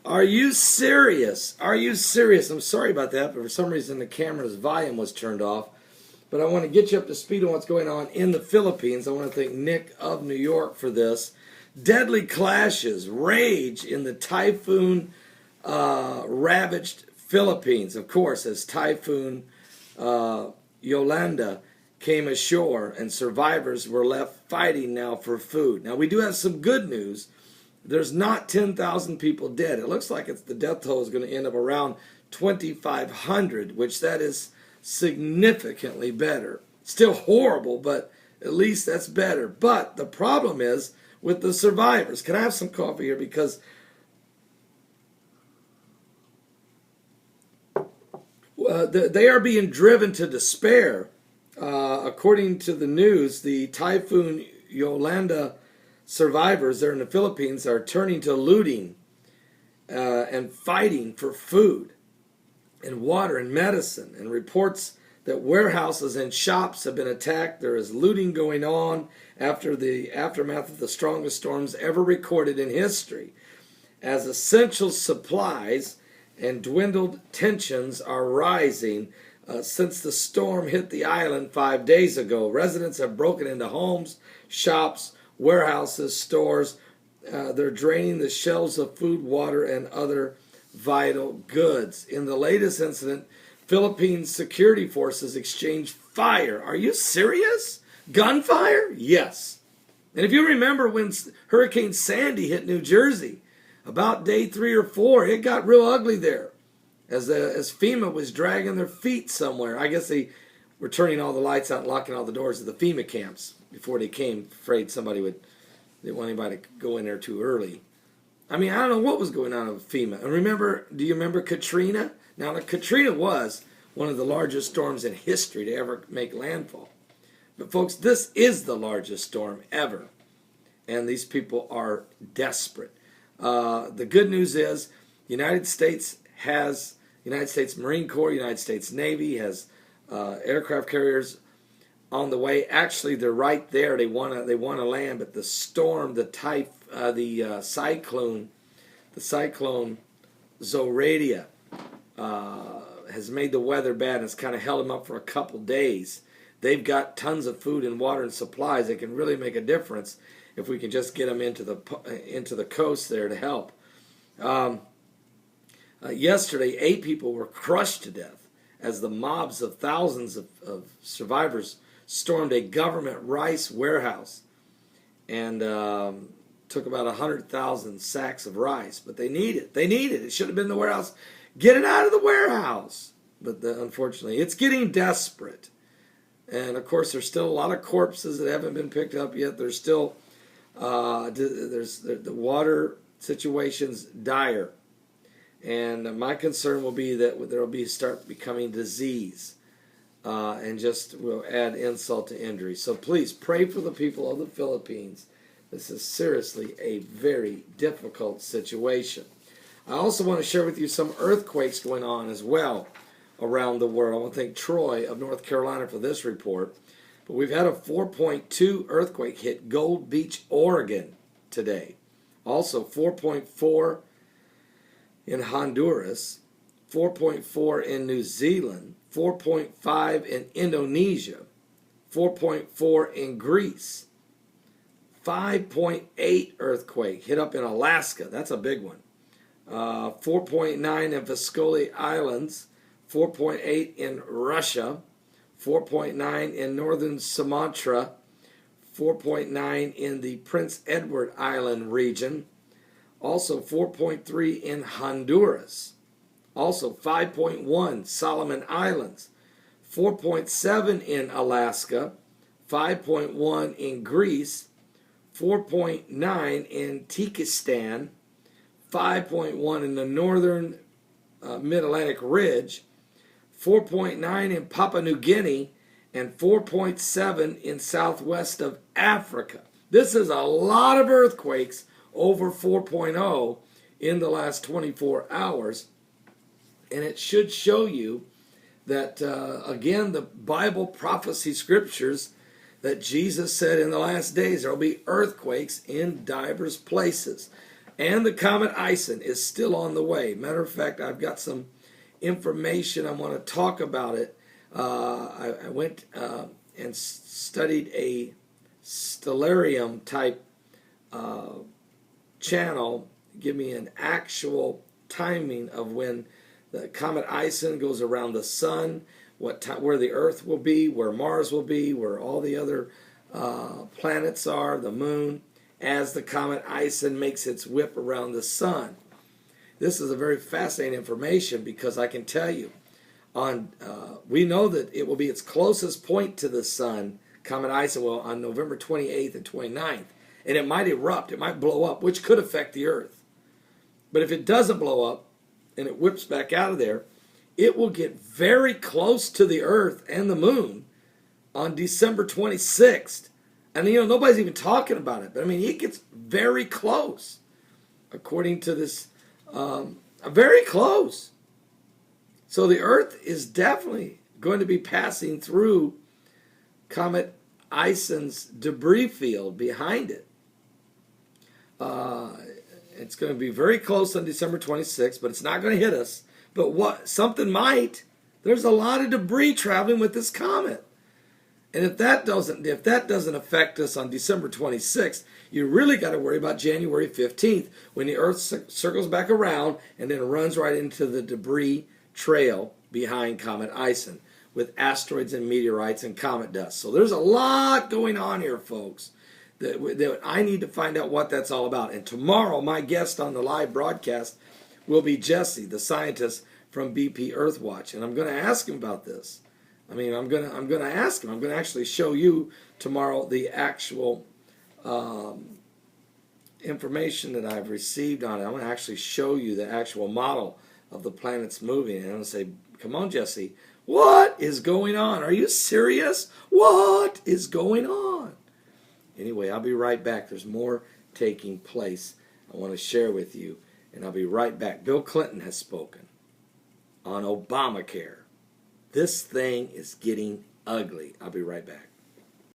Are you serious? Are you serious? I'm sorry about that, but for some reason the camera's volume was turned off. But I want to get you up to speed on what's going on in the Philippines. I want to thank Nick of New York for this. Deadly clashes rage in the typhoon ravaged Philippines, of course, as Typhoon Yolanda came ashore and survivors were left fighting now for food. Now, we do have some good news. There's not 10,000 people dead. It looks like the death toll is going to end up around 2,500, which that is significantly better. Still horrible, but at least that's better. But the problem is with the survivors. Can I have some coffee here? Because they are being driven to despair. According to the news, the Typhoon Yolanda survivors there in the Philippines are turning to looting and fighting for food and water and medicine, and reports that warehouses and shops have been attacked. There is looting going on after the aftermath of the strongest storms ever recorded in history, as essential supplies and dwindled tensions are rising since the storm hit the island 5 days ago. Residents have broken into homes, shops, warehouses, stores. They're draining the shelves of food, water, and other vital goods. In the latest incident, Philippine security forces exchanged fire. Are you serious? Gunfire? Yes. And if you remember when Hurricane Sandy hit New Jersey, about day 3 or 4, it got real ugly there as FEMA was dragging their feet somewhere. I guess they were turning all the lights out and locking all the doors of the FEMA camps before they came, afraid somebody didn't want anybody to go in there too early. I mean, I don't know what was going on with FEMA. And do you remember Katrina? Now, Katrina was one of the largest storms in history to ever make landfall. But folks, this is the largest storm ever. And these people are desperate. The good news is United States Marine Corps, United States Navy has aircraft carriers on the way. Actually, they're right there. They want to land, but the storm, the cyclone Zoraida has made the weather bad, and it's kind of held them up for a couple days. They've got tons of food and water and supplies that can really make a difference if we can just get them into the coast there to help. Yesterday, 8 people were crushed to death as the mobs of thousands of survivors stormed a government rice warehouse and took about 100,000 sacks of rice. But they need it. It should have been in the warehouse. Get it out of the warehouse. But unfortunately, it's getting desperate. And of course, there's still a lot of corpses that haven't been picked up yet. There's still the water situation's dire. And my concern will be that there will start becoming disease, and just will add insult to injury. So please pray for the people of the Philippines. This is seriously a very difficult situation. I also want to share with you some earthquakes going on as well around the world. I want to thank Troy of North Carolina for this report. But we've had a 4.2 earthquake hit Gold Beach, Oregon today. Also 4.4 in Honduras, 4.4 in New Zealand, 4.5 in Indonesia, 4.4 in Greece, 5.8 earthquake hit up in Alaska. That's a big one. 4.9 in Viscoli Islands, 4.8 in Russia, 4.9 in northern Sumatra, 4.9 in the Prince Edward Island region, also 4.3 in Honduras, also 5.1 Solomon Islands, 4.7 in Alaska, 5.1 in Greece, 4.9 in Tajikistan, 5.1 in the northern Mid-Atlantic Ridge, 4.9 in Papua New Guinea, and 4.7 in southwest of Africa. This is a lot of earthquakes over 4.0 in the last 24 hours. And it should show you that, again, the Bible prophecy scriptures that Jesus said in the last days there will be earthquakes in divers places. And the comet Ison is still on the way. Matter of fact, I've got some information. I want to talk about it. I went and studied a stellarium type channel. Give me an actual timing of when the comet Ison goes around the sun, where the Earth will be, where Mars will be, where all the other planets are, the moon, as the comet Ison makes its whip around the sun. This is a very fascinating information because I can tell you, we know that it will be its closest point to the sun, comet Ison, will on November 28th and 29th, and it might erupt, it might blow up, which could affect the Earth. But if it doesn't blow up and it whips back out of there, it will get very close to the Earth and the moon on December 26th. And, nobody's even talking about it. But, it gets very close, according to this, very close. So the Earth is definitely going to be passing through Comet Ison's debris field behind it. It's going to be very close on December 26th, but it's not going to hit us. But something might. There's a lot of debris traveling with this comet. And if that doesn't affect us on December 26th, you really got to worry about January 15th, when the Earth circles back around and then runs right into the debris trail behind Comet Ison with asteroids and meteorites and comet dust. So there's a lot going on here, folks, that I need to find out what that's all about. And tomorrow, my guest on the live broadcast will be Jesse, the scientist from BP Earthwatch, and I'm going to ask him about this. I'm going to ask him. I'm going to actually show you tomorrow the actual information that I've received on it. I'm going to actually show you the actual model of the planets moving, and I'm going to say, "Come on, Jesse, what is going on? Are you serious? What is going on?" Anyway, I'll be right back. There's more taking place I want to share with you, and I'll be right back. Bill Clinton has spoken on Obamacare. This thing is getting ugly. I'll be right back.